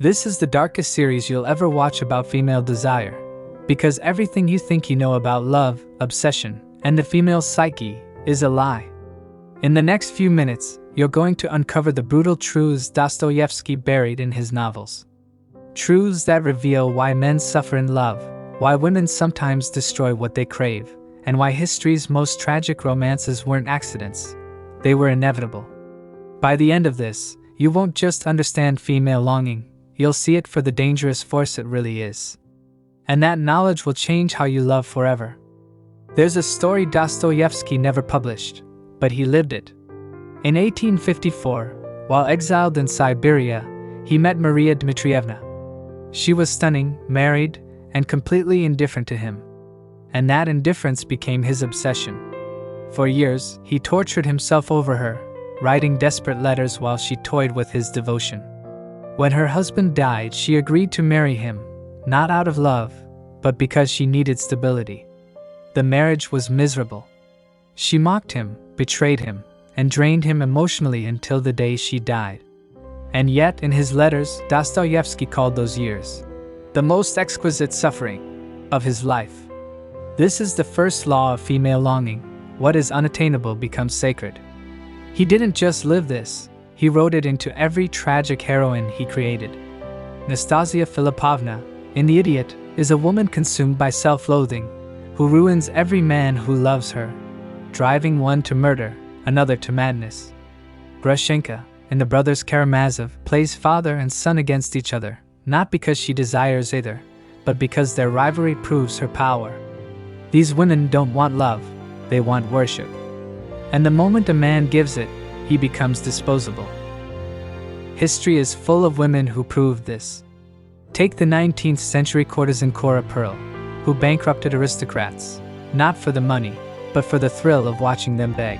This is the darkest series you'll ever watch about female desire, because everything you think you know about love, obsession, and the female psyche is a lie. In the next few minutes, you're going to uncover the brutal truths Dostoevsky buried in his novels. Truths that reveal why men suffer in love, why women sometimes destroy what they crave, and why history's most tragic romances weren't accidents. They were inevitable. By the end of this, you won't just understand female longing, you'll see it for the dangerous force it really is. And that knowledge will change how you love forever. There's a story Dostoevsky never published, but he lived it. In 1854, while exiled in Siberia, he met Maria Dmitrievna. She was stunning, married, and completely indifferent to him. And that indifference became his obsession. For years, he tortured himself over her, writing desperate letters while she toyed with his devotion. When her husband died, she agreed to marry him, not out of love, but because she needed stability. The marriage was miserable. She mocked him, betrayed him, and drained him emotionally until the day she died. And yet, in his letters, Dostoevsky called those years the most exquisite suffering of his life. This is the first law of female longing: what is unattainable becomes sacred. He didn't just live this, he wrote it into every tragic heroine he created. Nastasia Filipovna, in The Idiot, is a woman consumed by self-loathing, who ruins every man who loves her, driving one to murder, another to madness. Grushenka, in The Brothers Karamazov, plays father and son against each other, not because she desires either, but because their rivalry proves her power. These women don't want love, they want worship. And the moment a man gives it, he becomes disposable. History is full of women who proved this. Take the 19th century courtesan Cora Pearl, who bankrupted aristocrats, not for the money, but for the thrill of watching them beg.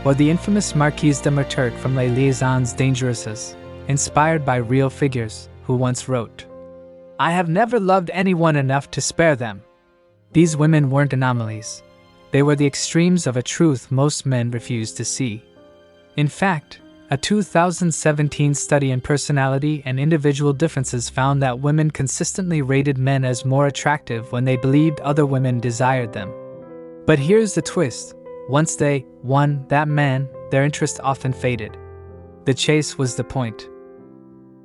Or the infamous Marquise de Mertert from Les Liaisons Dangereuses, inspired by real figures, who once wrote, "I have never loved anyone enough to spare them." These women weren't anomalies. They were the extremes of a truth most men refuse to see. In fact, a 2017 study in personality and individual differences found that women consistently rated men as more attractive when they believed other women desired them. But here's the twist: once they won that man, their interest often faded. The chase was the point.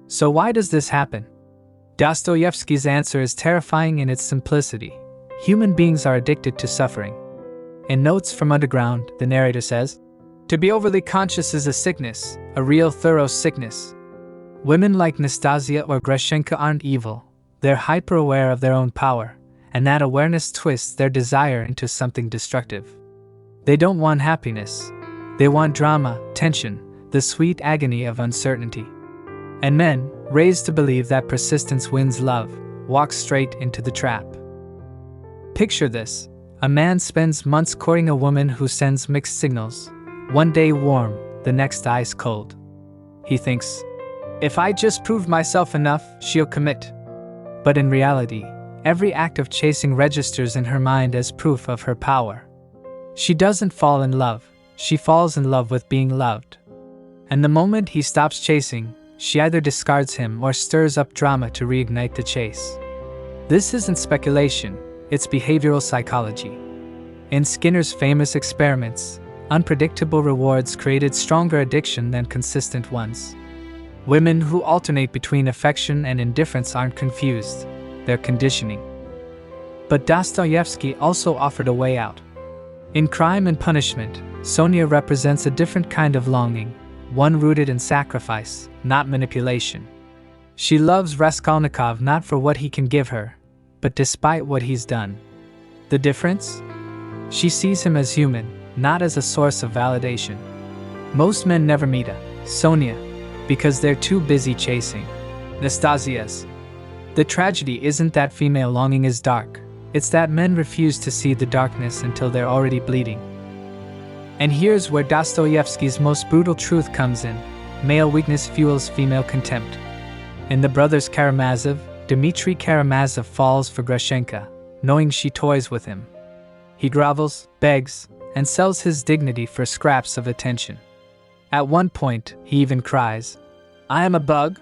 So why does this happen? Dostoevsky's answer is terrifying in its simplicity. Human beings are addicted to suffering. In Notes from Underground, the narrator says, "To be overly conscious is a sickness, a real thorough sickness." Women like Nastasia or Grushenka aren't evil, they're hyper-aware of their own power, and that awareness twists their desire into something destructive. They don't want happiness, they want drama, tension, the sweet agony of uncertainty. And men, raised to believe that persistence wins love, walk straight into the trap. Picture this: a man spends months courting a woman who sends mixed signals. One day warm, the next ice cold. He thinks, if I just prove myself enough, she'll commit. But in reality, every act of chasing registers in her mind as proof of her power. She doesn't fall in love, she falls in love with being loved. And the moment he stops chasing, she either discards him or stirs up drama to reignite the chase. This isn't speculation, it's behavioral psychology. In Skinner's famous experiments, unpredictable rewards created stronger addiction than consistent ones. Women who alternate between affection and indifference aren't confused, they're conditioning. But Dostoevsky also offered a way out. In Crime and Punishment, Sonia represents a different kind of longing, one rooted in sacrifice, not manipulation. She loves Raskolnikov not for what he can give her, but despite what he's done. The difference? She sees him as human, not as a source of validation. Most men never meet a Sonia because they're too busy chasing Nastasias. The tragedy isn't that female longing is dark, it's that men refuse to see the darkness until they're already bleeding. And here's where Dostoevsky's most brutal truth comes in: male weakness fuels female contempt. In The Brothers Karamazov, Dmitri Karamazov falls for Grushenka, knowing she toys with him. He grovels, begs, and sells his dignity for scraps of attention. At one point, he even cries, "I am a bug."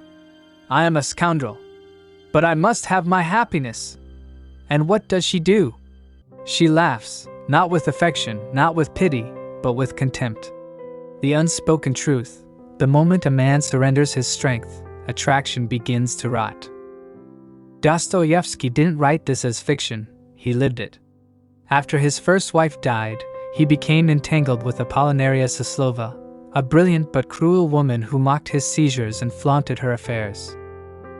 I am a scoundrel. But I must have my happiness. And what does she do? She laughs, not with affection, not with pity, but with contempt. The unspoken truth: the moment a man surrenders his strength, attraction begins to rot. Dostoevsky didn't write this as fiction, he lived it. After his first wife died, he became entangled with Apollinaria Soslova, a brilliant but cruel woman who mocked his seizures and flaunted her affairs.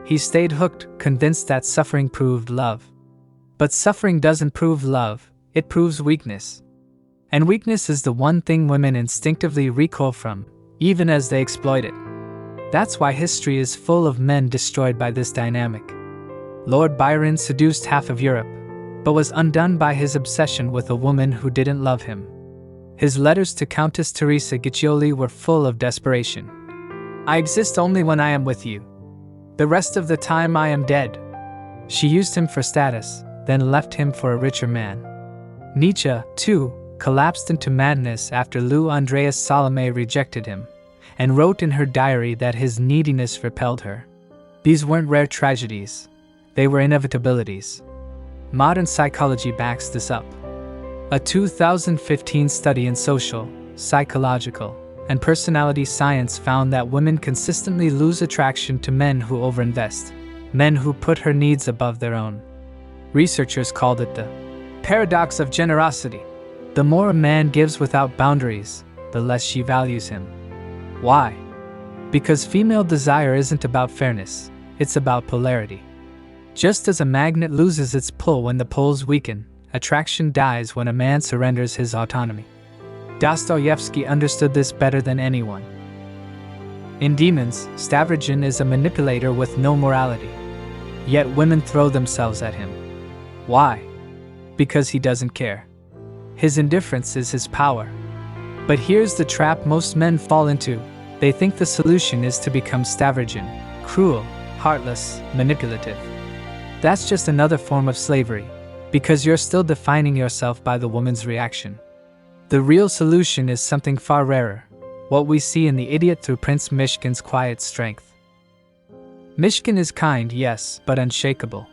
He stayed hooked, convinced that suffering proved love. But suffering doesn't prove love, it proves weakness. And weakness is the one thing women instinctively recoil from, even as they exploit it. That's why history is full of men destroyed by this dynamic. Lord Byron seduced half of Europe, but was undone by his obsession with a woman who didn't love him. His letters to Countess Teresa Guiccioli were full of desperation. I exist only when I am with you. The rest of the time I am dead. She used him for status, then left him for a richer man. Nietzsche, too, collapsed into madness after Lou Andreas Salome rejected him, and wrote in her diary that his neediness repelled her. These weren't rare tragedies, they were inevitabilities. Modern psychology backs this up. A 2015 study in social, psychological, and personality science found that women consistently lose attraction to men who overinvest, men who put her needs above their own. Researchers called it the paradox of generosity. The more a man gives without boundaries, the less she values him. Why? Because female desire isn't about fairness, it's about polarity. Just as a magnet loses its pull when the poles weaken, attraction dies when a man surrenders his autonomy. Dostoevsky understood this better than anyone. In Demons, Stavrogin is a manipulator with no morality. Yet women throw themselves at him. Why? Because he doesn't care. His indifference is his power. But here's the trap most men fall into. They think the solution is to become Stavrogin, cruel, heartless, manipulative. That's just another form of slavery, because you're still defining yourself by the woman's reaction. The real solution is something far rarer, what we see in The Idiot through Prince Mishkin's quiet strength. Mishkin is kind, yes, but unshakable.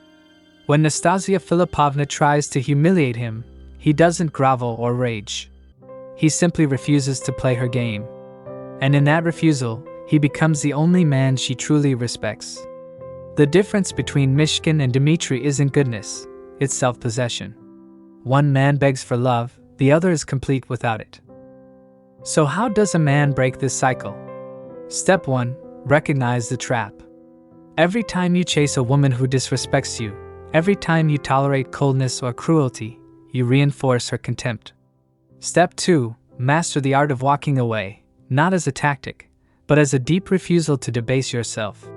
When Nastasia Filipovna tries to humiliate him, he doesn't grovel or rage. He simply refuses to play her game. And in that refusal, he becomes the only man she truly respects. The difference between Mishkin and Dmitri isn't goodness, it's self-possession. One man begs for love, the other is complete without it. So how does a man break this cycle? Step 1. Recognize the trap. Every time you chase a woman who disrespects you, every time you tolerate coldness or cruelty, you reinforce her contempt. Step 2. Master the art of walking away, not as a tactic, but as a deep refusal to debase yourself.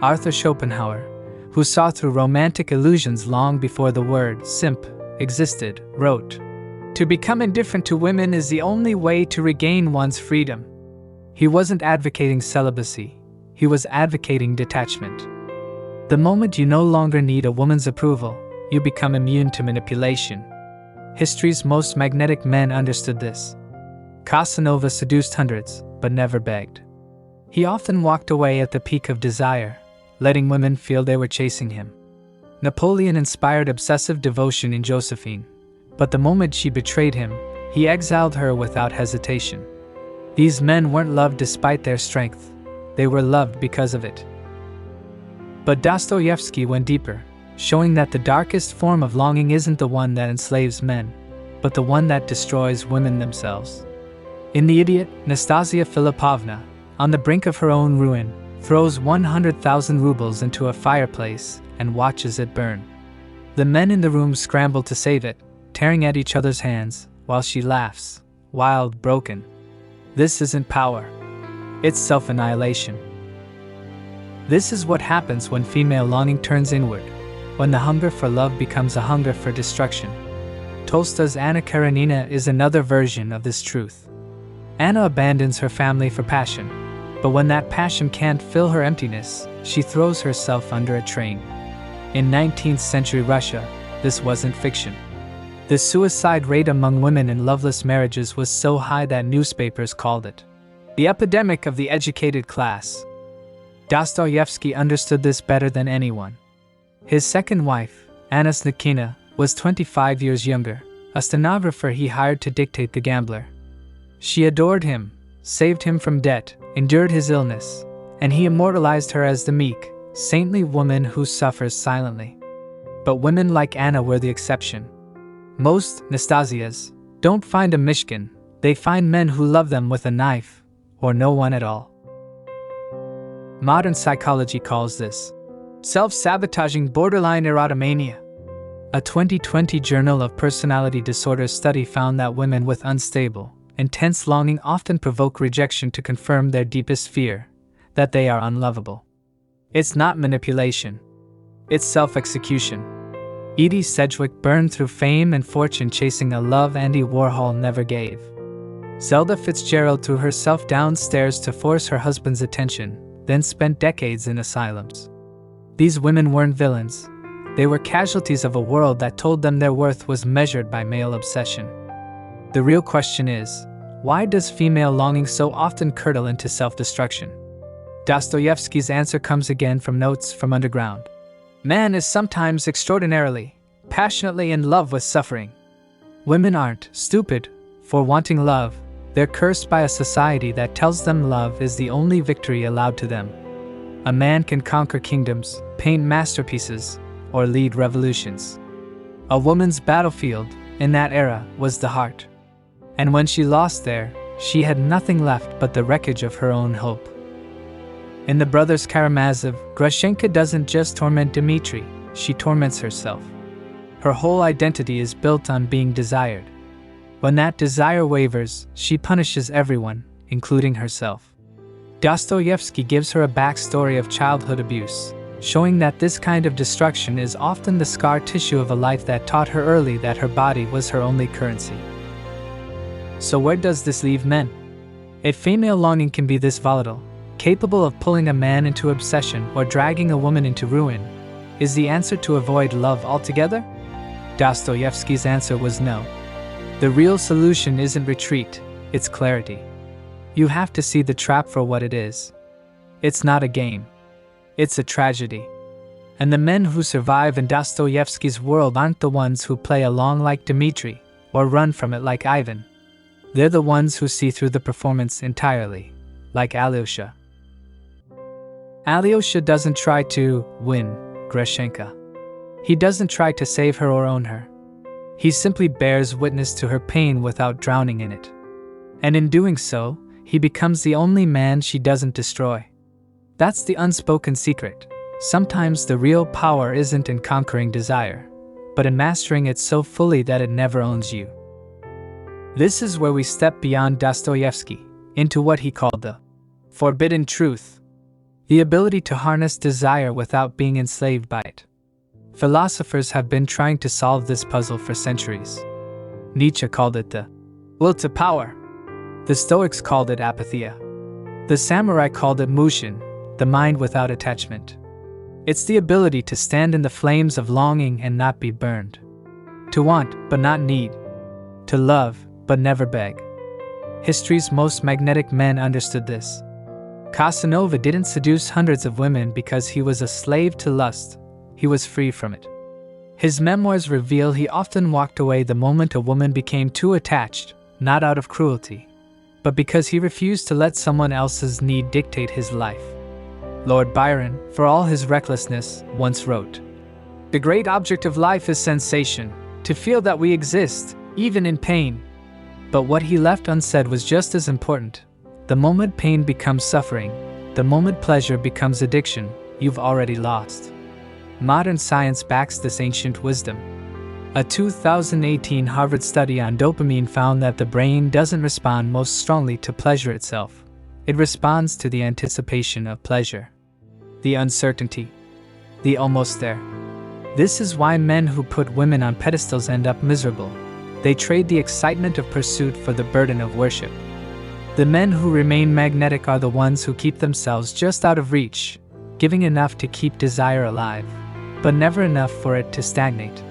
Arthur Schopenhauer, who saw through romantic illusions long before the word simp existed, wrote, "To become indifferent to women is the only way to regain one's freedom." He wasn't advocating celibacy, he was advocating detachment. The moment you no longer need a woman's approval, you become immune to manipulation. History's most magnetic men understood this. Casanova seduced hundreds, but never begged. He often walked away at the peak of desire, letting women feel they were chasing him. Napoleon inspired obsessive devotion in Josephine, but the moment she betrayed him, he exiled her without hesitation. These men weren't loved despite their strength, they were loved because of it. But Dostoevsky went deeper, showing that the darkest form of longing isn't the one that enslaves men, but the one that destroys women themselves. In The Idiot, Nastasia Filipovna, on the brink of her own ruin, throws 100,000 rubles into a fireplace and watches it burn. The men in the room scramble to save it, tearing at each other's hands, while she laughs, wild, broken. This isn't power. It's self-annihilation. This is what happens when female longing turns inward, when the hunger for love becomes a hunger for destruction. Tolstoy's Anna Karenina is another version of this truth. Anna abandons her family for passion, but when that passion can't fill her emptiness, she throws herself under a train. In 19th century Russia, this wasn't fiction. The suicide rate among women in loveless marriages was so high that newspapers called it the epidemic of the educated class. Dostoevsky understood this better than anyone. His second wife, Anna Snikina, was 25 years younger, a stenographer he hired to dictate The Gambler. She adored him, saved him from debt, endured his illness, and he immortalized her as the meek, saintly woman who suffers silently. But women like Anna were the exception. Most Nastasias don't find a Mishkin, they find men who love them with a knife, or no one at all. Modern psychology calls this self-sabotaging borderline erotomania. A 2020 Journal of Personality Disorders study found that women with unstable, intense longing often provoke rejection to confirm their deepest fear, that they are unlovable. It's not manipulation. It's self-execution. Edie Sedgwick burned through fame and fortune chasing a love Andy Warhol never gave. Zelda Fitzgerald threw herself downstairs to force her husband's attention, then spent decades in asylums. These women weren't villains. They were casualties of a world that told them their worth was measured by male obsession. The real question is, why does female longing so often curdle into self-destruction? Dostoevsky's answer comes again from Notes from Underground. Man is sometimes extraordinarily, passionately in love with suffering. Women aren't stupid for wanting love. They're cursed by a society that tells them love is the only victory allowed to them. A man can conquer kingdoms, paint masterpieces, or lead revolutions. A woman's battlefield, in that era, was the heart. And when she lost there, she had nothing left but the wreckage of her own hope. In The Brothers Karamazov, Grushenka doesn't just torment Dmitri, she torments herself. Her whole identity is built on being desired. When that desire wavers, she punishes everyone, including herself. Dostoevsky gives her a backstory of childhood abuse, showing that this kind of destruction is often the scar tissue of a life that taught her early that her body was her only currency. So where does this leave men? If female longing can be this volatile, capable of pulling a man into obsession or dragging a woman into ruin, is the answer to avoid love altogether? Dostoevsky's answer was no. The real solution isn't retreat, it's clarity. You have to see the trap for what it is. It's not a game. It's a tragedy. And the men who survive in Dostoevsky's world aren't the ones who play along like Dmitri, or run from it like Ivan. They're the ones who see through the performance entirely, like Alyosha. Alyosha doesn't try to win Grushenka. He doesn't try to save her or own her. He simply bears witness to her pain without drowning in it. And in doing so, he becomes the only man she doesn't destroy. That's the unspoken secret. Sometimes the real power isn't in conquering desire, but in mastering it so fully that it never owns you. This is where we step beyond Dostoevsky, into what he called the forbidden truth. The ability to harness desire without being enslaved by it. Philosophers have been trying to solve this puzzle for centuries. Nietzsche called it the will to power. The Stoics called it apatheia. The samurai called it mushin, the mind without attachment. It's the ability to stand in the flames of longing and not be burned. To want, but not need. To love, but never beg. History's most magnetic men understood this. Casanova didn't seduce hundreds of women because he was a slave to lust. He was free from it. His memoirs reveal he often walked away the moment a woman became too attached, not out of cruelty, but because he refused to let someone else's need dictate his life. Lord Byron, for all his recklessness, once wrote, "The great object of life is sensation, to feel that we exist, even in pain." But what he left unsaid was just as important. The moment pain becomes suffering, the moment pleasure becomes addiction, you've already lost. Modern science backs this ancient wisdom. A 2018 Harvard study on dopamine found that the brain doesn't respond most strongly to pleasure itself. It responds to the anticipation of pleasure. The uncertainty. The almost there. This is why men who put women on pedestals end up miserable. They trade the excitement of pursuit for the burden of worship. The men who remain magnetic are the ones who keep themselves just out of reach, giving enough to keep desire alive, but never enough for it to stagnate.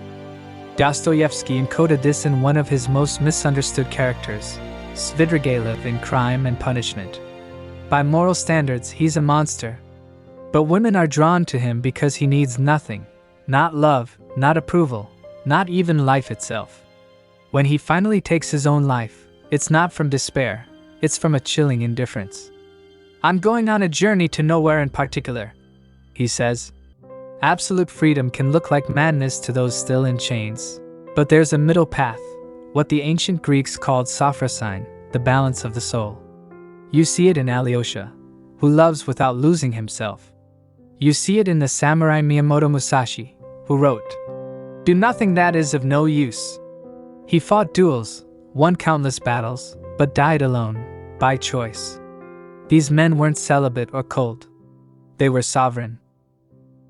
Dostoevsky encoded this in one of his most misunderstood characters, Svidrigailov in Crime and Punishment. By moral standards, he's a monster. But women are drawn to him because he needs nothing, not love, not approval, not even life itself. When he finally takes his own life, it's not from despair, it's from a chilling indifference. I'm going on a journey to nowhere in particular, he says. Absolute freedom can look like madness to those still in chains. But there's a middle path, what the ancient Greeks called sophrosyne, the balance of the soul. You see it in Alyosha, who loves without losing himself. You see it in the samurai Miyamoto Musashi, who wrote, "Do nothing that is of no use." He fought duels, won countless battles, but died alone, by choice. These men weren't celibate or cold. They were sovereign.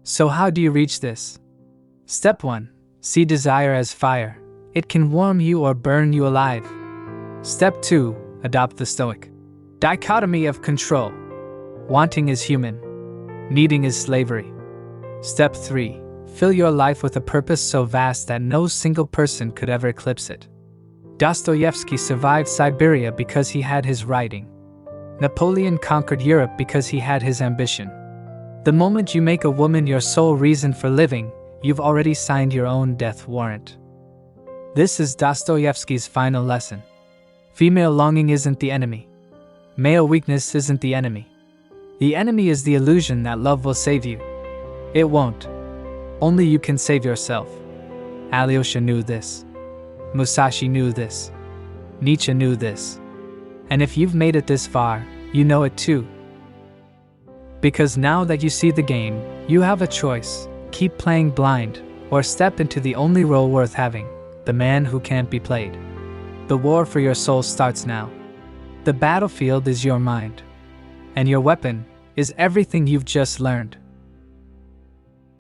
So how do you reach this? Step 1. See desire as fire. It can warm you or burn you alive. Step 2. Adopt the Stoic dichotomy of control. Wanting is human. Needing is slavery. Step 3. Fill your life with a purpose so vast that no single person could ever eclipse it. Dostoevsky survived Siberia because he had his writing. Napoleon conquered Europe because he had his ambition. The moment you make a woman your sole reason for living, you've already signed your own death warrant. This is Dostoevsky's final lesson. Female longing isn't the enemy. Male weakness isn't the enemy. The enemy is the illusion that love will save you. It won't. Only you can save yourself. Alyosha knew this. Musashi knew this. Nietzsche knew this. And if you've made it this far, you know it too. Because now that you see the game, you have a choice: keep playing blind, or step into the only role worth having, the man who can't be played. The war for your soul starts now. The battlefield is your mind. And your weapon is everything you've just learned.